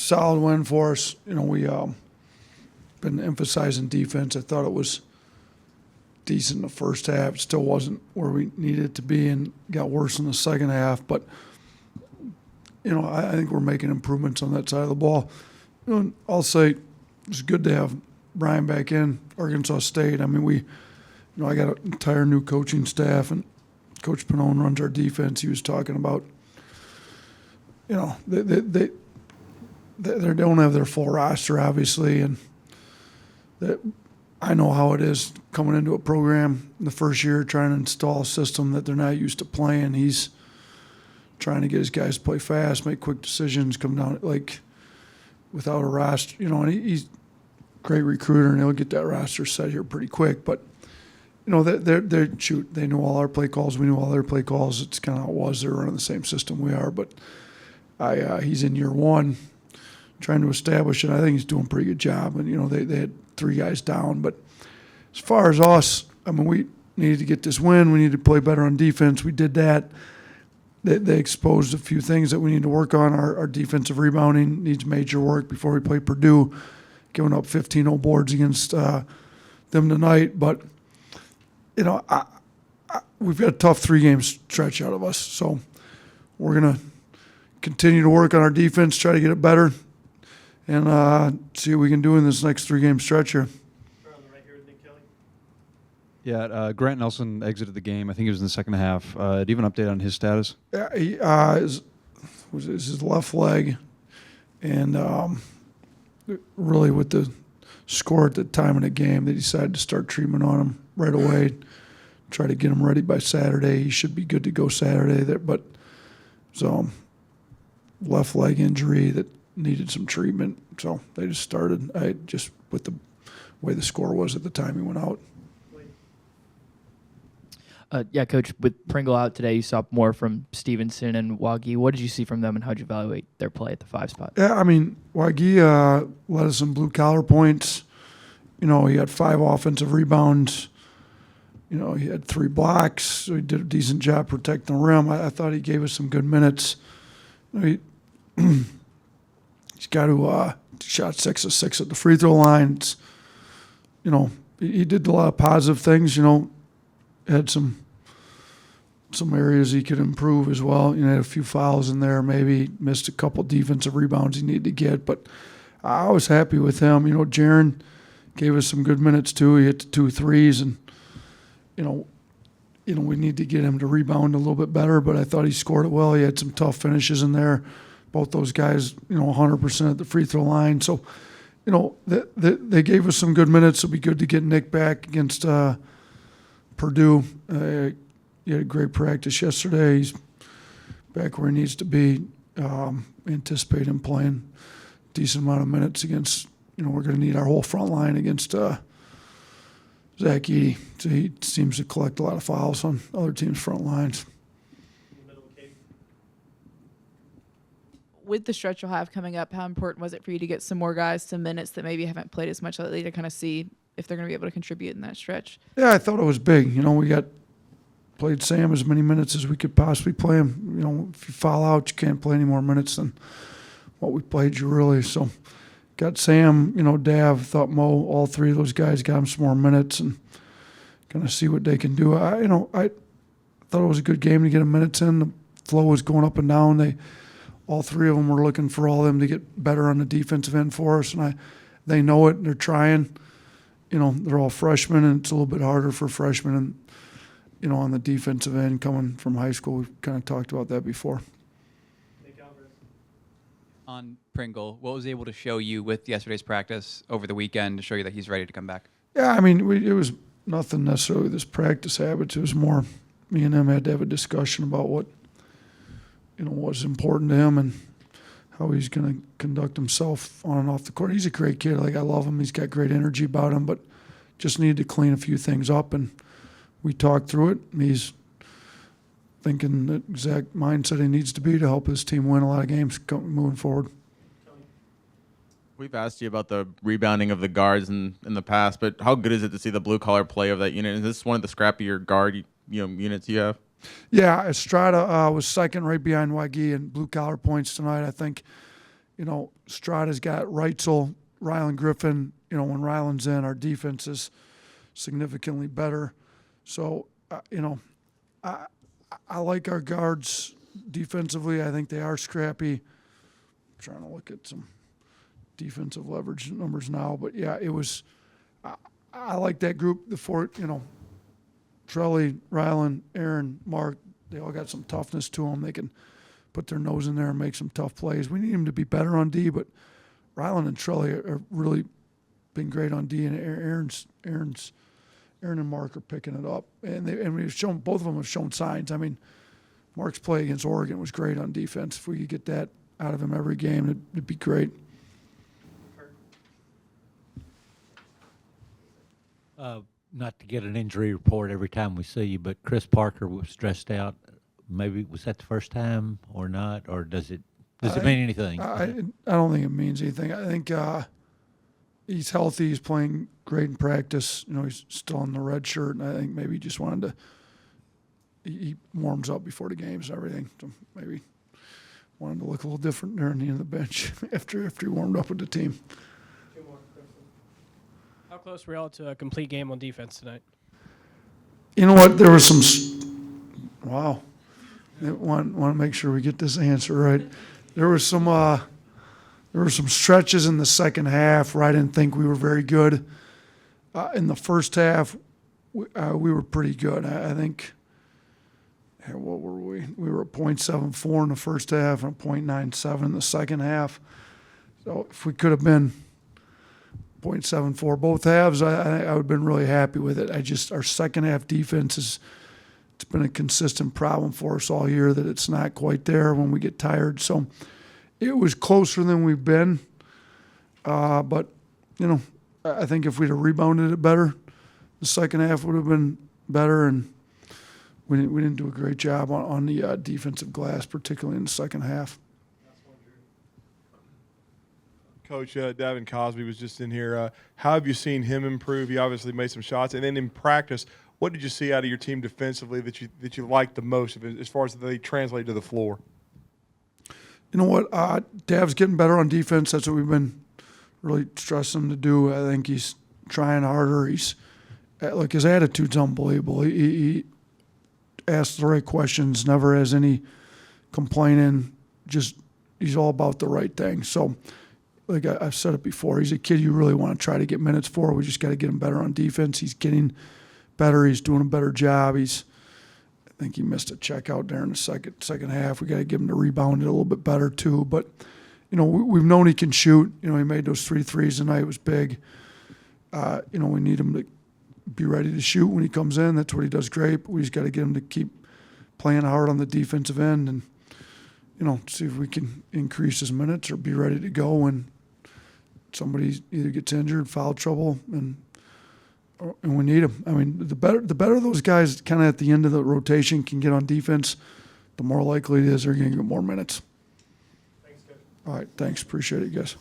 solid win for us. We been emphasizing defense. I thought it was decent in the first half. It still wasn't where we needed it to be and got worse in the second half. But, I think we're making improvements on that side of the ball. I'll say it's good to have Brian back in Arkansas State. I mean, I got an entire new coaching staff, and Coach Pannone runs our defense. He was talking about, they don't have their full roster, obviously, and I know how it is coming into a program in the first year trying to install a system that they're not used to playing. He's trying to get his guys to play fast, make quick decisions, come down without a roster. And he's a great recruiter, and he'll get that roster set here pretty quick. But they knew all our play calls. We knew all their play calls. It's kind of how it was. They're running the same system we are. But he's in year one trying to establish it. I think he's doing a pretty good job. And, they had 3 guys down. But as far as us, I mean, we needed to get this win. We needed to play better on defense. We did that. They exposed a few things that we need to work on. Our defensive rebounding needs major work before we play Purdue, giving up 15-0 boards against them tonight. But, we've got a tough 3-game stretch out of us. So we're going to continue to work on our defense, try to get it better, and see what we can do in this next 3-game stretch here. Yeah, Grant Nelson exited the game. I think it was in the second half. Do you have an update on his status? Yeah, he was his left leg, and really with the score at the time of the game, they decided to start treatment on him right away, try to get him ready by Saturday. He should be good to go Saturday there, but so left leg injury that needed some treatment. So they just started. With the way the score was at the time he went out. Yeah, Coach, with Pringle out today, you saw more from Stevenson and Wagi. What did you see from them, and how did you evaluate their play at the 5 spot? Yeah, I mean, Wagi led us some blue-collar points. He had 5 offensive rebounds. He had 3 blocks. So he did a decent job protecting the rim. I thought he gave us some good minutes. He's got to shot 6 of 6 at the free throw line. He did a lot of positive things. Had some areas he could improve as well. Had a few fouls in there, maybe missed a couple defensive rebounds he needed to get. But I was happy with him. Jaron gave us some good minutes too. He hit the 2 threes, and we need to get him to rebound a little bit better. But I thought he scored it well. He had some tough finishes in there. Both those guys, 100% at the free throw line. So, they gave us some good minutes. It'll be good to get Nick back against Purdue. He had a great practice yesterday. He's back where he needs to be. Anticipate him playing a decent amount of minutes against, we're going to need our whole front line against Zach Edey. So he seems to collect a lot of fouls on other teams' front lines. With the stretch you'll have coming up, how important was it for you to get some more guys some minutes that maybe haven't played as much lately to kind of see if they're going to be able to contribute in that stretch? Yeah, I thought it was big. We played Sam as many minutes as we could possibly play him. If you foul out, you can't play any more minutes than what we played you really. So got Sam, Dav, thought Mo, all 3 of those guys got him some more minutes and kind of see what they can do. I thought it was a good game to get him minutes in. The flow was going up and down. All 3 of them were looking for all of them to get better on the defensive end for us, and they know it and they're trying. They're all freshmen, and it's a little bit harder for freshmen and, on the defensive end coming from high school. We've kind of talked about that before. On Pringle, what was able to show you with yesterday's practice over the weekend to show you that he's ready to come back? Yeah, I mean, it was nothing necessarily this practice habits. It was more me and him had to have a discussion about what, was important to him and how he's going to conduct himself on and off the court. He's a great kid. I love him. He's got great energy about him, but just needed to clean a few things up, and we talked through it. He's thinking the exact mindset he needs to be to help his team win a lot of games moving forward. We've asked you about the rebounding of the guards in the past, but how good is it to see the blue-collar play of that unit? Is this one of the scrappier guard units you have? Yeah, Estrada was second right behind Wagi in blue-collar points tonight. I think, Strada's got Reitzel, Rylan Griffin. When Rylan's in, our defense is significantly better. So, I like our guards defensively. I think they are scrappy. I'm trying to look at some defensive leverage numbers now. But, yeah, it was I like that group. The four, Trelly, Rylan, Aaron, Mark, they all got some toughness to them. They can put their nose in there and make some tough plays. We need them to be better on D, but Rylan and Trelly are really been great on D, and Aaron and Mark are picking it up. And we've shown, both of them have shown signs. I mean, Mark's play against Oregon was great on defense. If we could get that out of him every game, it'd be great. Not to get an injury report every time we see you, but Chris Parker was stressed out. Maybe was that the first time or not, or does it mean anything? I don't think it means anything. I think he's healthy. He's playing great in practice. He's still in the red shirt, and I think maybe he just wanted to. He warms up before the games and everything, so maybe wanted to look a little different during the end of the bench after he warmed up with the team. How close were y'all to a complete game on defense tonight? You know what? There was some. Wow. I want to make sure we get this answer right. There were some stretches in the second half where I didn't think we were very good. In the first half, we were pretty good. I think. What were we? We were at .74 in the first half and .97 in the second half. So if we could have been .74 both halves, I would have been really happy with it. Our second half defense it's been a consistent problem for us all year that it's not quite there when we get tired. So it was closer than we've been. But, I think if we'd have rebounded it better, the second half would have been better. And we didn't do a great job on the defensive glass, particularly in the second half. Coach Davin Cosby was just in here. How have you seen him improve? He obviously made some shots. And then in practice, what did you see out of your team defensively that you liked the most as far as they translate to the floor? You know what? Dav's getting better on defense. That's what we've been really stressing him to do. I think he's trying harder. His attitude's unbelievable. He asks the right questions, never has any complaining. Just he's all about the right thing. So, like I've said it before, he's a kid you really want to try to get minutes for. We just got to get him better on defense. He's getting better. He's doing a better job. I think he missed a check out there in the second half. We got to give him to rebound it a little bit better too. But we've known he can shoot. He made those 3 threes tonight. It was big. We need him to be ready to shoot when he comes in. That's what he does great. But we just got to get him to keep playing hard on the defensive end and see if we can increase his minutes or be ready to go when somebody either gets injured, foul trouble, and we need them. I mean, the better those guys kind of at the end of the rotation can get on defense, the more likely it is they're going to get more minutes. Thanks, Coach. All right, thanks. Appreciate it, guys.